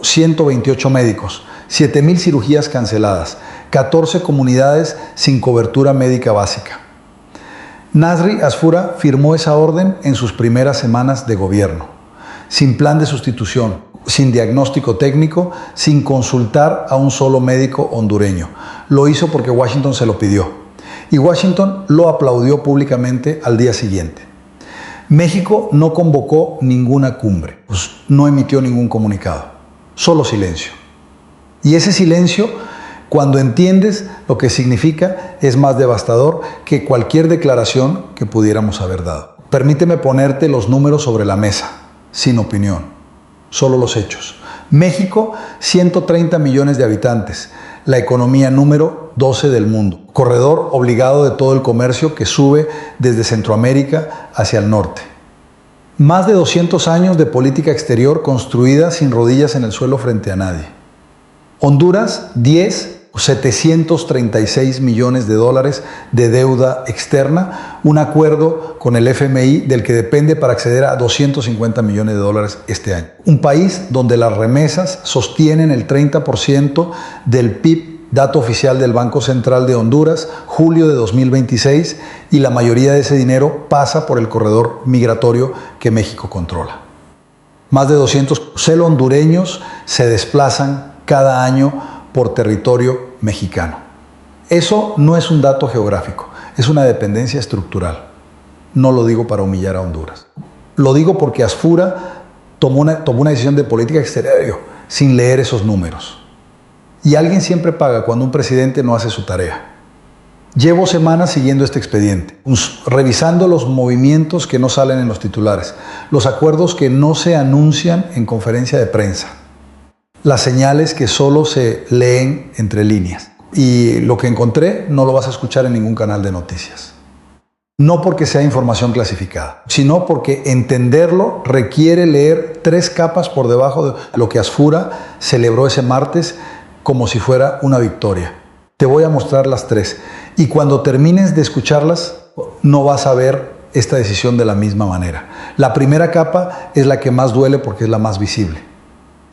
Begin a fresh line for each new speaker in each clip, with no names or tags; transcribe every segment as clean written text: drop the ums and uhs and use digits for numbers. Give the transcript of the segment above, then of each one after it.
128 médicos, 7,000 cirugías canceladas, 14 comunidades sin cobertura médica básica. Nasri Asfoura firmó esa orden en sus primeras semanas de gobierno, sin plan de sustitución, sin diagnóstico técnico, sin consultar a un solo médico hondureño. Lo hizo porque Washington se lo pidió. Y Washington lo aplaudió públicamente al día siguiente. México no convocó ninguna cumbre, pues no emitió ningún comunicado, solo silencio. Y ese silencio, cuando entiendes lo que significa, es más devastador que cualquier declaración que pudiéramos haber dado. Permíteme ponerte los números sobre la mesa, sin opinión, solo los hechos. México, 130 millones de habitantes, la economía número 12 del mundo, corredor obligado de todo el comercio que sube desde Centroamérica hacia el norte. Más de 200 años de política exterior construida sin rodillas en el suelo frente a nadie. Honduras, 736 millones de dólares de deuda externa, un acuerdo con el FMI del que depende para acceder a 250 millones de dólares este año. Un país donde las remesas sostienen el 30% del PIB, dato oficial del Banco Central de Honduras, julio de 2026, y la mayoría de ese dinero pasa por el corredor migratorio que México controla. Más de 200 hondureños se desplazan cada año por territorio mexicano. Eso no es un dato geográfico, es una dependencia estructural. No lo digo para humillar a Honduras. Lo digo porque Asfoura tomó una decisión de política exterior sin leer esos números. Y alguien siempre paga cuando un presidente no hace su tarea. Llevo semanas siguiendo este expediente, revisando los movimientos que no salen en los titulares, los acuerdos que no se anuncian en conferencia de prensa, las señales que solo se leen entre líneas. Y lo que encontré no lo vas a escuchar en ningún canal de noticias. No porque sea información clasificada, sino porque entenderlo requiere leer 3 capas por debajo de lo que Asfoura celebró ese martes como si fuera una victoria. Te voy a mostrar las 3. Y cuando termines de escucharlas, no vas a ver esta decisión de la misma manera. La primera capa es la que más duele porque es la más visible.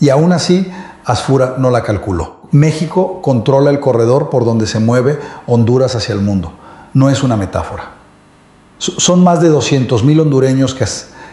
Y aún así, Asfoura no la calculó. México controla el corredor por donde se mueve Honduras hacia el mundo. No es una metáfora. Son más de 200,000 hondureños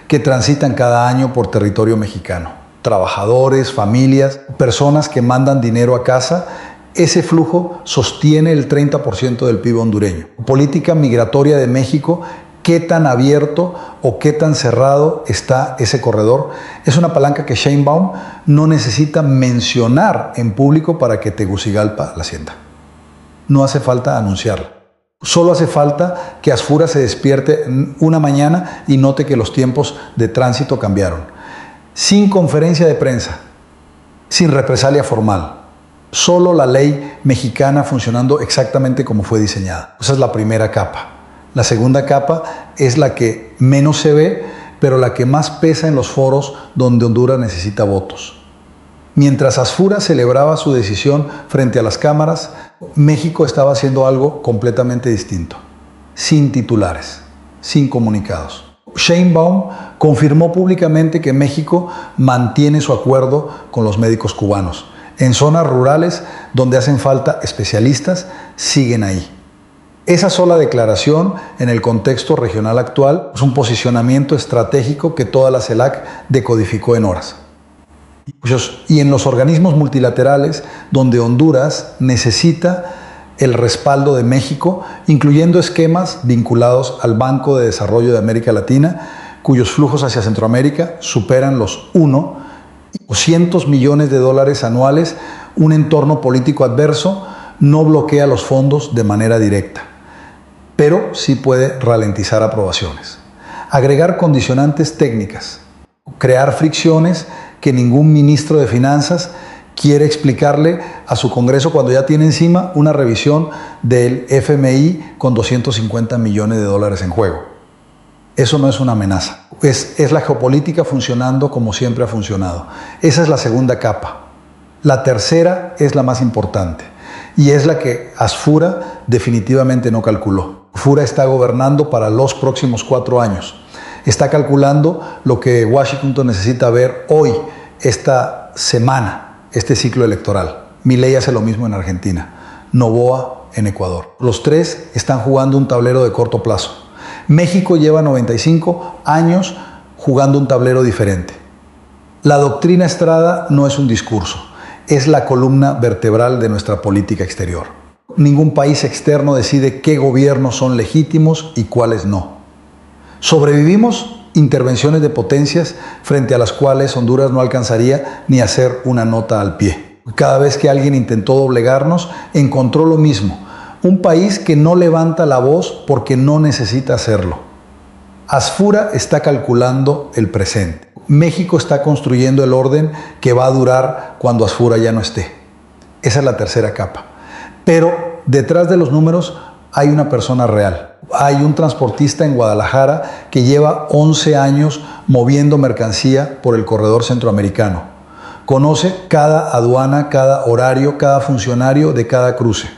que transitan cada año por territorio mexicano. Trabajadores, familias, personas que mandan dinero a casa. Ese flujo sostiene el 30% del PIB hondureño. Política migratoria de México. ¿Qué tan abierto o qué tan cerrado está ese corredor? Es una palanca que Sheinbaum no necesita mencionar en público para que Tegucigalpa la sienta. No hace falta anunciarla. Solo hace falta que Asfoura se despierte una mañana y note que los tiempos de tránsito cambiaron. Sin conferencia de prensa, sin represalia formal. Solo la ley mexicana funcionando exactamente como fue diseñada. Esa es la primera capa. La segunda capa es la que menos se ve, pero la que más pesa en los foros donde Honduras necesita votos. Mientras Asfoura celebraba su decisión frente a las cámaras, México estaba haciendo algo completamente distinto. Sin titulares, sin comunicados. Sheinbaum confirmó públicamente que México mantiene su acuerdo con los médicos cubanos. En zonas rurales donde hacen falta especialistas, siguen ahí. Esa sola declaración, en el contexto regional actual, es un posicionamiento estratégico que toda la CELAC decodificó en horas. Y en los organismos multilaterales, donde Honduras necesita el respaldo de México, incluyendo esquemas vinculados al Banco de Desarrollo de América Latina, cuyos flujos hacia Centroamérica superan los 200 millones de dólares anuales, un entorno político adverso no bloquea los fondos de manera directa, pero sí puede ralentizar aprobaciones. Agregar condicionantes técnicas, crear fricciones que ningún ministro de Finanzas quiere explicarle a su Congreso cuando ya tiene encima una revisión del FMI con 250 millones de dólares en juego. Eso no es una amenaza, es la geopolítica funcionando como siempre ha funcionado. Esa es la segunda capa. La tercera es la más importante y es la que Asfoura definitivamente no calculó. Asfoura está gobernando para los próximos 4 años. Está calculando lo que Washington necesita ver hoy, esta semana este ciclo electoral. Milei hace lo mismo en Argentina, Noboa en Ecuador. Los tres están jugando un tablero de corto plazo. México lleva 95 años jugando un tablero diferente. La doctrina Estrada no es un discurso, es la columna vertebral de nuestra política exterior. Ningún país externo decide qué gobiernos son legítimos y cuáles no. Sobrevivimos intervenciones de potencias frente a las cuales Honduras no alcanzaría ni hacer una nota al pie. Cada vez que alguien intentó doblegarnos, encontró lo mismo. Un país que no levanta la voz porque no necesita hacerlo. Asfura está calculando el presente. México está construyendo el orden que va a durar cuando Asfura ya no esté. Esa es la tercera capa. Pero detrás de los números hay una persona real. Hay un transportista en Guadalajara que lleva 11 años moviendo mercancía por el corredor centroamericano. Conoce cada aduana, cada horario, cada funcionario de cada cruce.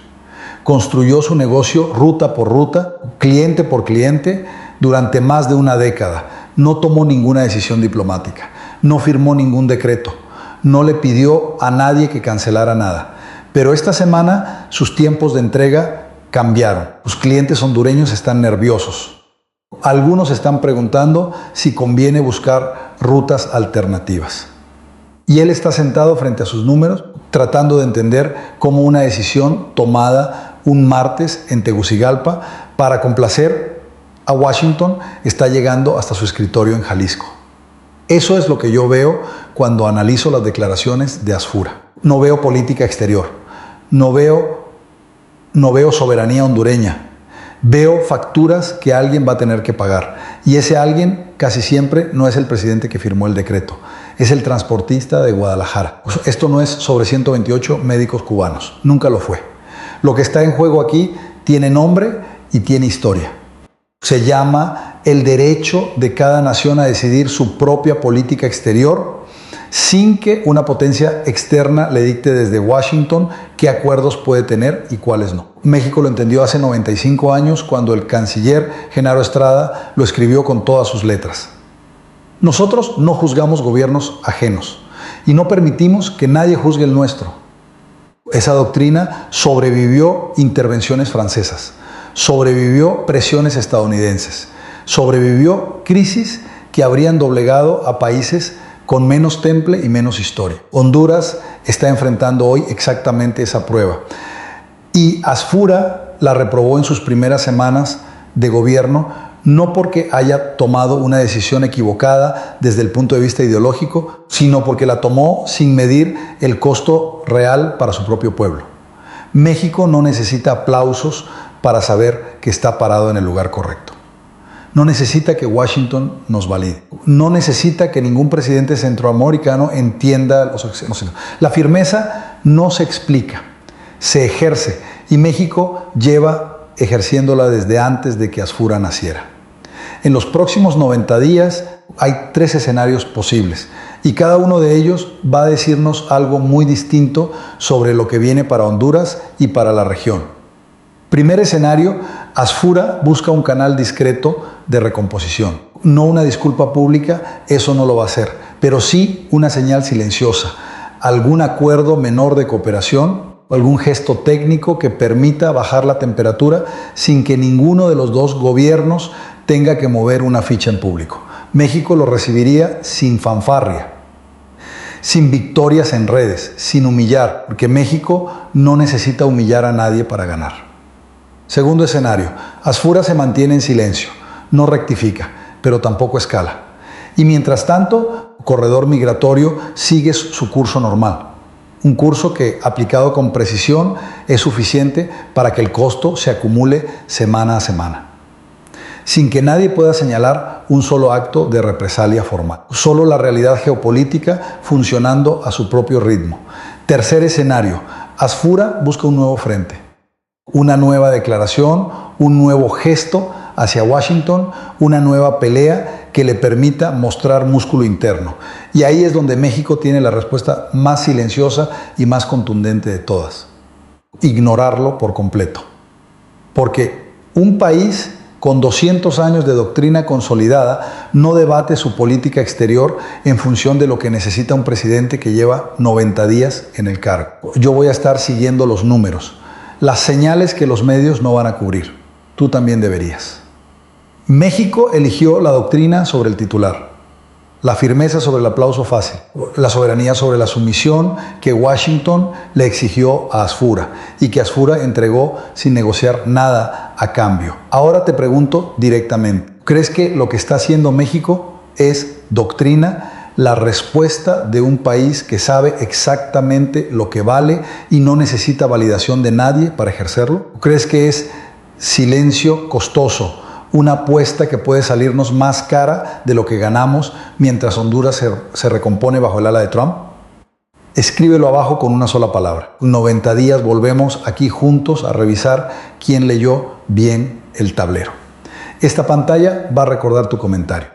Construyó su negocio ruta por ruta, cliente por cliente, durante más de una década. No tomó ninguna decisión diplomática, no firmó ningún decreto, no le pidió a nadie que cancelara nada. Pero esta semana sus tiempos de entrega cambiaron. Los clientes hondureños están nerviosos. Algunos están preguntando si conviene buscar rutas alternativas. Y él está sentado frente a sus números, tratando de entender cómo una decisión tomada un martes en Tegucigalpa para complacer a Washington está llegando hasta su escritorio en Jalisco. Eso es lo que yo veo cuando analizo las declaraciones de Asfura. No veo política exterior, no veo soberanía hondureña, veo facturas que alguien va a tener que pagar. Y ese alguien casi siempre no es el presidente que firmó el decreto, es el transportista de Guadalajara. Esto no es sobre 128 médicos cubanos, nunca lo fue. Lo que está en juego aquí tiene nombre y tiene historia. Se llama el derecho de cada nación a decidir su propia política exterior sin que una potencia externa le dicte desde Washington qué acuerdos puede tener y cuáles no. México lo entendió hace 95 años cuando el canciller Genaro Estrada lo escribió con todas sus letras. Nosotros no juzgamos gobiernos ajenos y no permitimos que nadie juzgue el nuestro. Esa doctrina sobrevivió intervenciones francesas, sobrevivió presiones estadounidenses, sobrevivió crisis que habrían doblegado a países con menos temple y menos historia. Honduras está enfrentando hoy exactamente esa prueba. Y Asfura la reprobó en sus primeras semanas de gobierno, no porque haya tomado una decisión equivocada desde el punto de vista ideológico, sino porque la tomó sin medir el costo real para su propio pueblo. México no necesita aplausos para saber que está parado en el lugar correcto. No necesita que Washington nos valide. No necesita que ningún presidente centroamericano entienda los acciones. La firmeza no se explica, se ejerce. Y México lleva ejerciéndola desde antes de que Asfura naciera. En los próximos 90 días hay 3 escenarios posibles. Y cada uno de ellos va a decirnos algo muy distinto sobre lo que viene para Honduras y para la región. Primer escenario, Asfura busca un canal discreto de recomposición. No una disculpa pública, eso no lo va a hacer, pero sí una señal silenciosa, algún acuerdo menor de cooperación, algún gesto técnico que permita bajar la temperatura sin que ninguno de los dos gobiernos tenga que mover una ficha en público. México lo recibiría sin fanfarria, sin victorias en redes, sin humillar, porque México no necesita humillar a nadie para ganar. Segundo escenario, Asfura se mantiene en silencio, no rectifica, pero tampoco escala. Y mientras tanto, el corredor migratorio sigue su curso normal. Un curso que, aplicado con precisión, es suficiente para que el costo se acumule semana a semana, sin que nadie pueda señalar un solo acto de represalia formal. Solo la realidad geopolítica funcionando a su propio ritmo. Tercer escenario, Asfura busca un nuevo frente, una nueva declaración, un nuevo gesto hacia Washington, una nueva pelea que le permita mostrar músculo interno. Y ahí es donde México tiene la respuesta más silenciosa y más contundente de todas: ignorarlo por completo. Porque un país con 200 años de doctrina consolidada, no debate su política exterior en función de lo que necesita un presidente que lleva 90 días en el cargo. Yo voy a estar siguiendo los números, las señales que los medios no van a cubrir. Tú también deberías. México eligió la doctrina sobre el titular, la firmeza sobre el aplauso fácil, la soberanía sobre la sumisión que Washington le exigió a Asfura y que Asfura entregó sin negociar nada a cambio. Ahora te pregunto directamente, ¿crees que lo que está haciendo México es doctrina, la respuesta de un país que sabe exactamente lo que vale y no necesita validación de nadie para ejercerlo? ¿Crees que es silencio costoso? Una apuesta que puede salirnos más cara de lo que ganamos mientras Honduras se recompone bajo el ala de Trump. Escríbelo abajo con una sola palabra. 90 días volvemos aquí juntos a revisar quién leyó bien el tablero. Esta pantalla va a recordar tu comentario.